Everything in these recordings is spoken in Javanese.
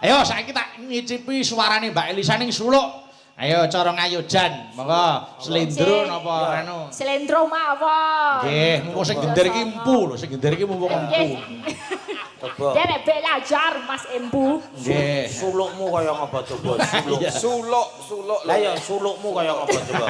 Ayo saiki tak ngicipi suarane Mbak Elisa ning suluk. Ayo cara ngayojan, monggo slendro napa anu. Slendro mawon. Nggih, mumpung sing gender iki empu lho, sing gender iki mumpung empu. Coba. Dene belajar Mas Empu. Nggih. Sulukmu kaya ngapa coba? Suluk. Lah ya sulukmu kaya ngapa coba?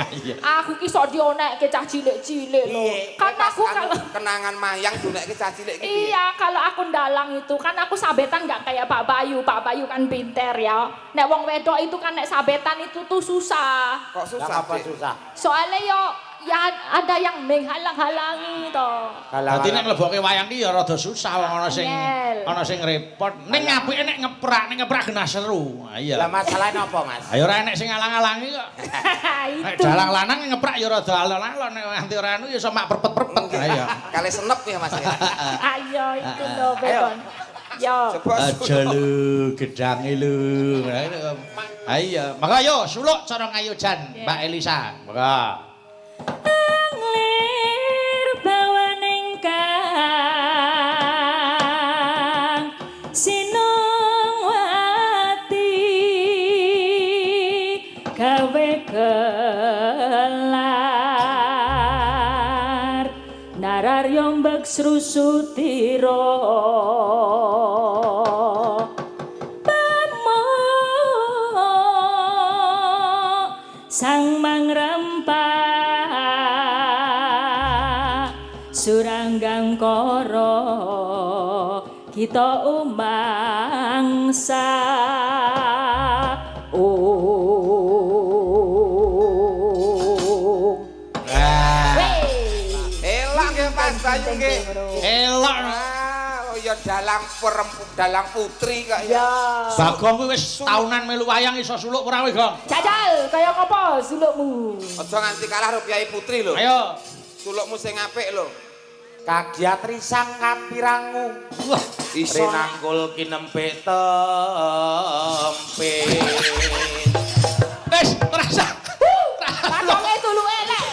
Aku ki sok dionekke cah cilik-cilik lho. Kan aku kalau kenangan mayang dunekke cah cilik iki. iya, kalau aku ndalang itu kan aku sabetan nggak kayak Pak Bayu. Pak Bayu kan pinter ya. Nek wong wedok itu kan nek sabetan itu tuh susah. Kok susah? Apa susah? Soalnya yo ya ada yang menghalang-halangi to. Dadi nek mleboke wayang ki ya rada susah wong ana sing repot. Ning apike nek ngeprak genah seru. Ha iya. Lah masalahnya apa, Mas? Ayo ora enek sing ngalang-alangi kok. Nek Itu. dalang lanang ngeprak ya rada alon-alon nek nganti ora anu ya iso mak perpet-perpet. Ha iya. Kali senep ya Mas. Ayo itu lho Beton. Yo. Aja lu gedange lu. Ha iya. Maka yo suluk cara ngayojan Mbak Elisa. Maka Anglir bawaning kang sinowati gawe kelar nararya mbek srusutira sang mangrempah suranggang koro kita umangsa Elak nggih Mas Bayu nggih. elok. Oh ya dalang putri kok ya. ya Bagong kuwi wis taunan melu wayang iso suluk ora kowe, Gong? jajal kaya apa sulukmu Aja nganti kalah karo Kyai Putri lho. Ayo. Sulukmu sing apik lho. Kagiatri sang kapirangu. Wah, Iso Rinanggul kinempek tempe. wis terasa. patonge tulu elek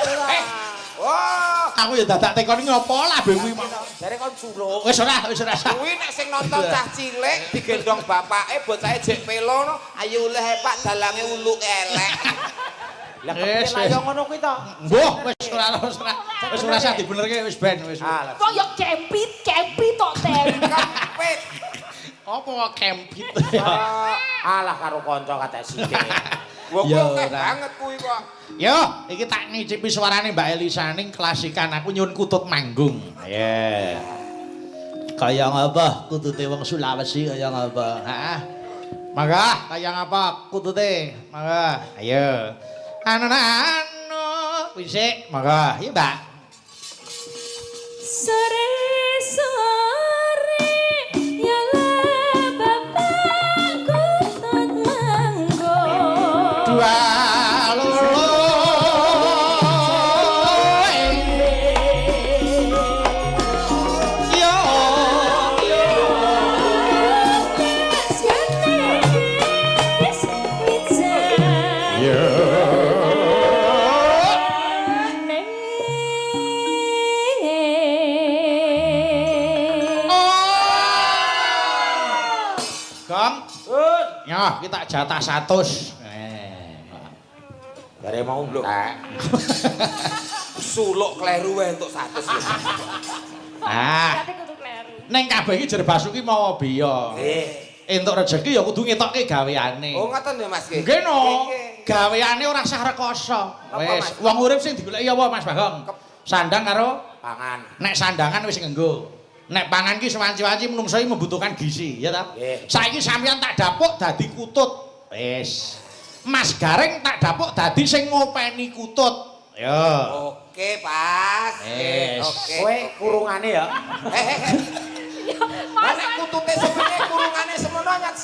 Wah, Aku ya dadak tekoni ngopo lah be kuwi. Jare kon suluk. Wis ora. kuwi nek sing nonton cah cilik digendong bapake bocahe jek pelo no, ayo oleh Pak dalange uluk elek. Lah Wis, kepiye lah wis. yo ngono kuwi to? Mbuh, wis ora. Wis ora usah dibenerke wis ben wis. Ah, kok yo kempit tok tem Kempit. Apa kok kempit? alah karo kanca kate sithik. Wah, Ya kuwi akeh ora. banget kuwi kok. Yo, iki tak ngicipi suarane Mbak Elisa ning klasikan aku nyun kutut manggung. Ya. Kaya ngapa kutute wong Sulawesi kaya ngapa? Heeh. Mangga, kaya ngapa kutute? Mangga, ayo. Anu wisik, mangga, iya Mbak. sore ya le bapakku tot manggo Dua lolo. Yo. Gong. Nyoh, kita jatah 100. Jare mau entek. Suluk kleru wae entuk 100 lho. Ah, ning kabeh iki jer Basuki mau biya. Entuk rezeki ya kudu ngetokke gaweane. Oh ngoten ya Mas nggih. Nggih no. Nggih. Gaweane ora sah rekoso. Apa, Wis, Mas? wong urip sing digoleki apa Mas Bagong? Sandang karo Pangan. nek sandangan wis ngenggo. Nek pangan ki sewanci-wanci menungso iki membutuhkan gizi, ya ta? Nggih. Saiki sampeyan tak dapuk dadi kutut. Wis. Mas Gareng tak dapuk dadi sing ngopeni kutut. Ya. Oke, Pas. Yes. Oke. Kowe kurungane ya. Lah nek kutute semene kurungane semono nyat.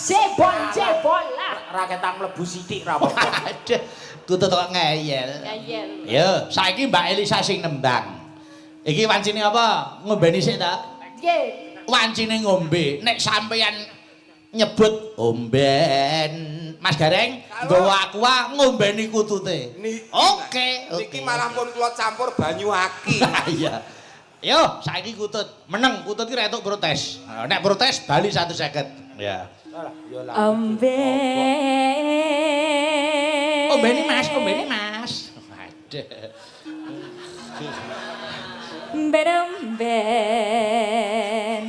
Jebol lah. Raketang mlebu sithik ra apa-apa. Aduh, kutut kok ngeyel. Ngeyel. Ya, saiki Mbak Elisa sing nembang. Iki wancine apa? Ngombeni sik ta? Nggih. Wancine ngombe. Nek sampeyan nyebut omben Mas Gareng nggawa aqua ngombeni kutute. Oke. Niki malah pun kula campur banyu aki. Iya. Yo, saiki kutut meneng, kutut ki retuk protes. Nek protes bali 150. Ya. Ya lah. Omben. Ombeni Mas, ombeni Mas. Waduh. Omben.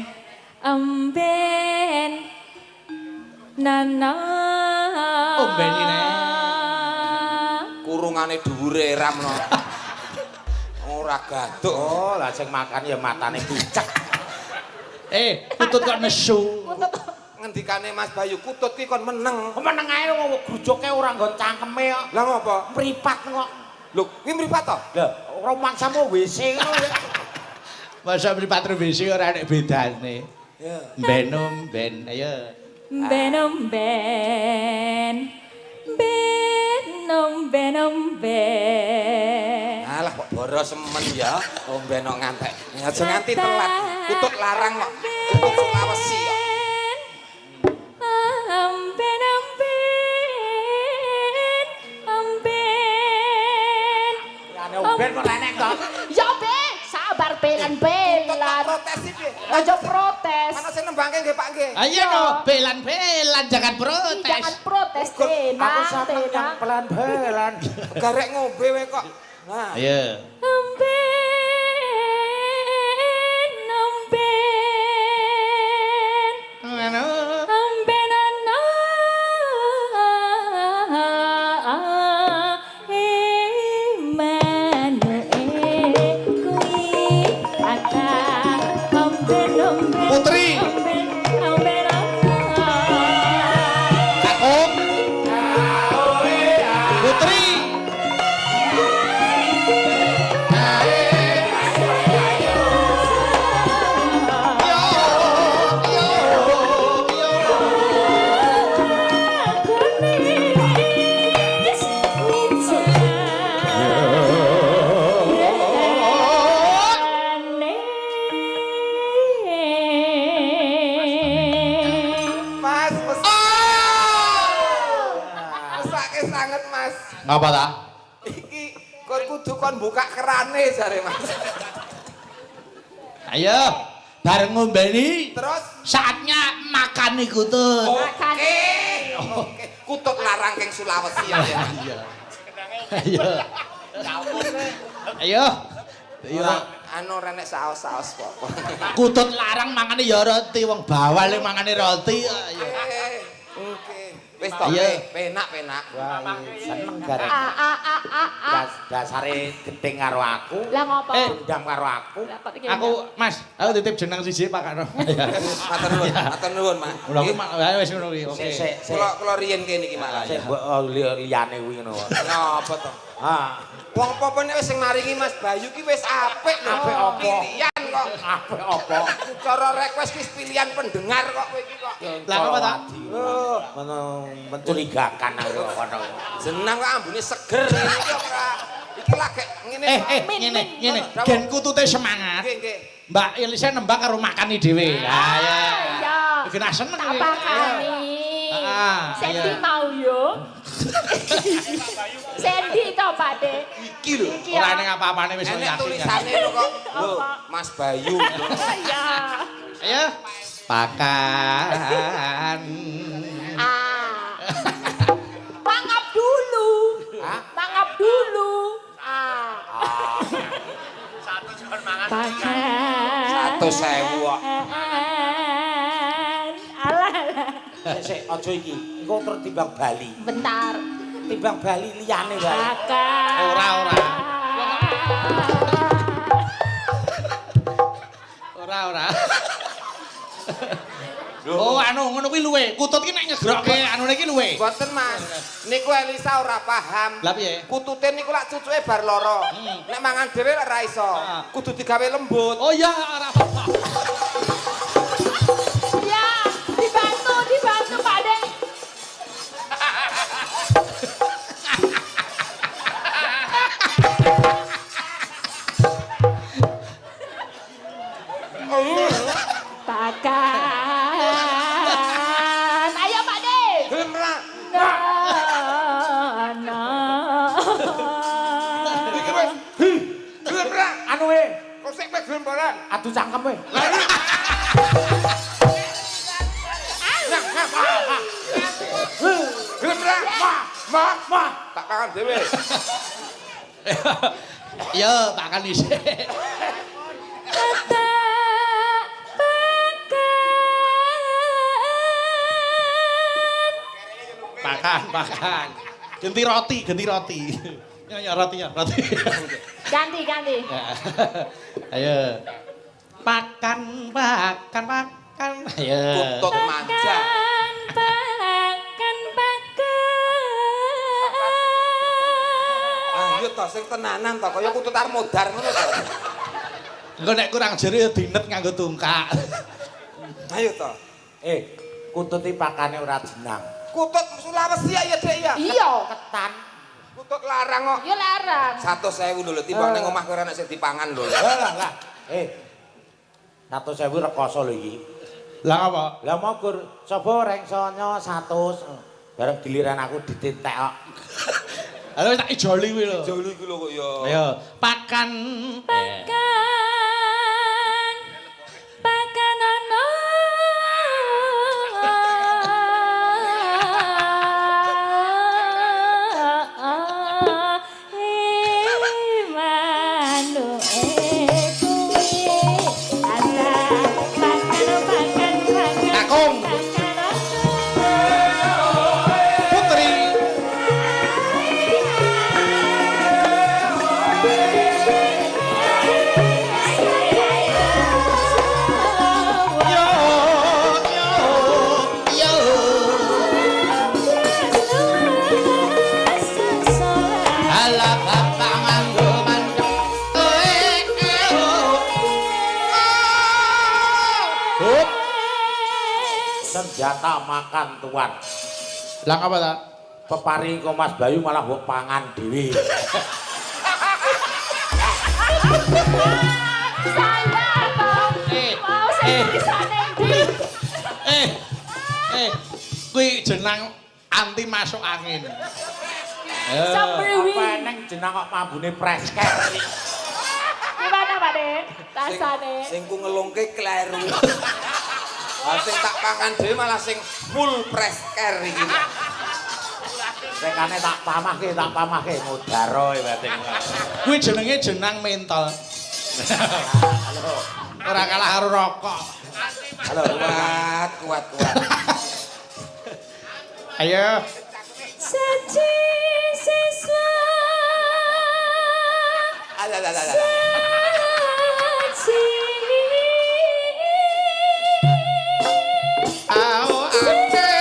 Omben. Nana. Ombeni ne. Kurungane dhuwure ramno. Ora gaduk. Oh, lah sing makan ya matane pucek. Kutut kok nesu. Ngendikane Mas Bayu kutut ki kon meneng. Meneng ae wong grujoke ora nggon cangkeme kok. Lah ngopo? Mripat kok. Lho, kuwi mripat to? Lah, ora mangsamu WC ngono. Masa mripat revisi ora nek bedane. Ya. Ben, ayo. Ben omben. Ben omben. Alah kok boros semen ya. Omben kok ngantek. Aja nganti telat. Kutut larang kok. Kutut Sulawesi kok. Omben. Ane oben kok enek kok. Ya be, sabar belan. Protes iki. Aja protes. Mana sing nembangke nggih Pak nggih? Ayo no, belan-belan jangan protes. Jangan protes, Aku tenang, seneng yang tenang. pelan-pelan. Garek ngombe wae kok. Nah, Ayo. Omben. Anu. Omben ana. Putri. Kakung. Putri. Mas, mesake sanget Mas. Ngapa ta? Iki kon kudu kon buka kerane jare Mas. Ayo, bareng ngombeni. Terus Saatnya makan nih kutut. oke. Oke, kutut larang keng Sulawesi ya. Iya. Ayo. Ayo. Ayo. Anu renek saos-saos kok. Kutut larang mangane ya roti, wong bawal yang mangane roti. Ayo. Oke. Wis to, Iya. penak-penak. Wah, seneng garek. Ah. Dasare gedeng karo aku. Lah ngopo? Dendam karo aku. Lah kok iki Aku, Mas, aku titip jeneng siji Pak Karo. Matur nuwun, Mas. Ulah aku wis ngono kuwi. Oke. Sik. Kula riyen kene iki malah. Sik liyane kuwi ngono. Napa to? Ha. Wong apa-apane wis sing maringi Mas Bayu ki wis apik lho. Apik apa? Pilihan kok. Apik apa? Cara request wis pilihan pendengar kok kowe iki kok. Lah apa ta? Oh, mencurigakan aku kono. Senang kok ambune seger iki kok ora. Iki lagi ngene. Ngene. Gen kutute semangat. Nggih, nggih. Mbak Elisa nembak karo makani dhewe. Ha ya. Iya. Iki nak seneng Tak iki. bakani. Sandy iya. mau yo. Sandy to Pak De. Iki lho. Iki Ora ya. ning apa-apane wis Enek yakin. tulisane lho kok. Lho, Apa? Mas Bayu. lho. Iya. Ayo. Pakan. Mangap dulu. Hah? Mangap dulu. Pakai. 100.000 kok. Alah. Sik aja iki. Engko terus timbang Bali. Bentar. Timbang Bali liyane wae. Pakai. Ora. Ora. Oh, anu ngono kuwi luwe. Kutut ki nek nyegrokke anune ki luwe. Mboten Mas. Niku Elisa ora paham. Lah piye? Kutute niku lak cucuke bar lara. Nek mangan dhewe lak ora iso. Kudu digawe lembut. Oh iya, ora apa-apa. Ya, dibantu Pak De. Pakan. Ayo Pak De. Gelem ra? Iki wis. Gelem ra? Anu we, Kok sik kowe gelem ora? adu cangkem we. Nah, Mah, mah, tak pangan dhewe. Yo, makan dhisik. Makan. Ganti roti. Ya, rotinya. Ganti. Ya. Ayo. Makan. Ayo. Kutut manja. Ayo to sing tenanan to kaya kutut armodar ngono to. Engko nek kurang jero ya dinet nganggo tungkak. Ayo to. Kututi pakane ora jenang. Kutut Sulawesi ya, Dek ya. Iya. Ketan. Kutut larang kok. Ya larang. 100.000 lho timbang ning omah kowe ora nek sing dipangan lho. Lah. 100.000 rekoso lho iki. Lah apa? Lah mau gur sapa rengsanya 100. Bareng giliran aku dititek kok. Halo tak ijoli kuwi lho. Joli iki lho kok ya. Ayo, pakan. Pakanana. Kakung. Putri. Yo. Ala bapak nganggo mandek. Hup. Senjata makan tuan. Lah apa ta? Pepari kok Mas Bayu malah mbok pangan dhewe. Saya toh. Mau sing Kuwi jenang anti masuk angin. Sambriwi. Apa neng jeneng kok mambune presker iki. Gimana Pak De? Rasane. Sing ku ngelungke kleru. Lah sing tak pangan dhewe malah sing full presker iki. Rekane tak pamahke mudaro bating. Kuwi jenenge jenang mentol. Ora kalah karo rokok. Halo, Kuat. Ayo. Saji siswa. Ala. Saji. Ao ate.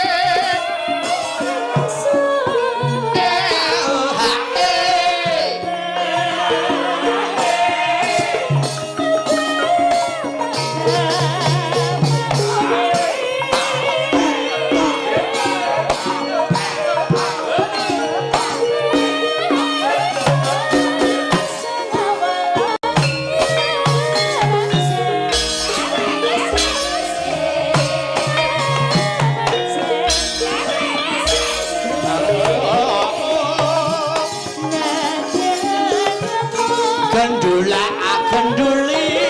Genduli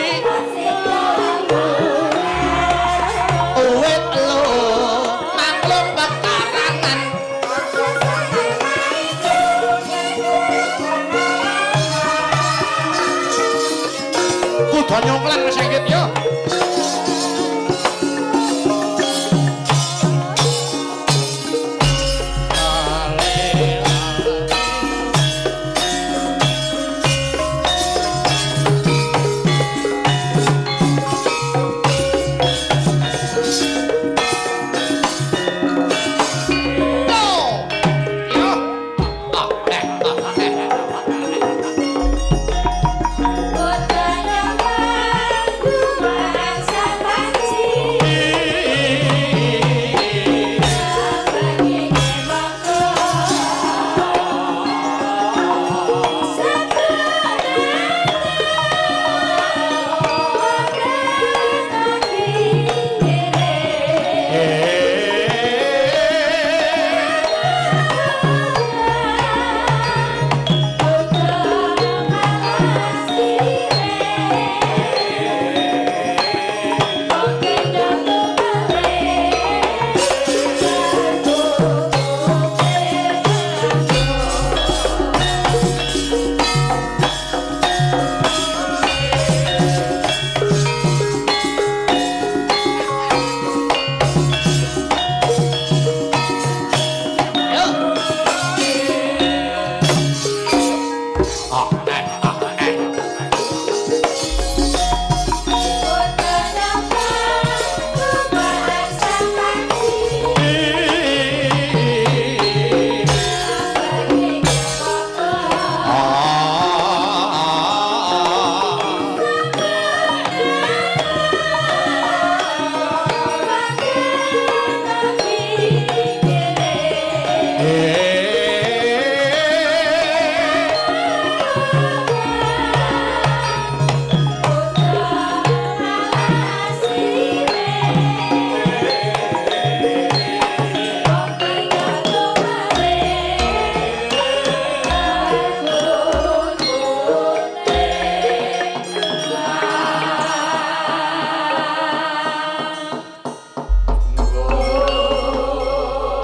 uwit lo maklum bekarangan kudu nyongklan mesengit yo Kota yang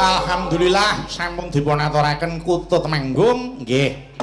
Alhamdulillah sampun dipun aturaken Kutut Manggung nggih.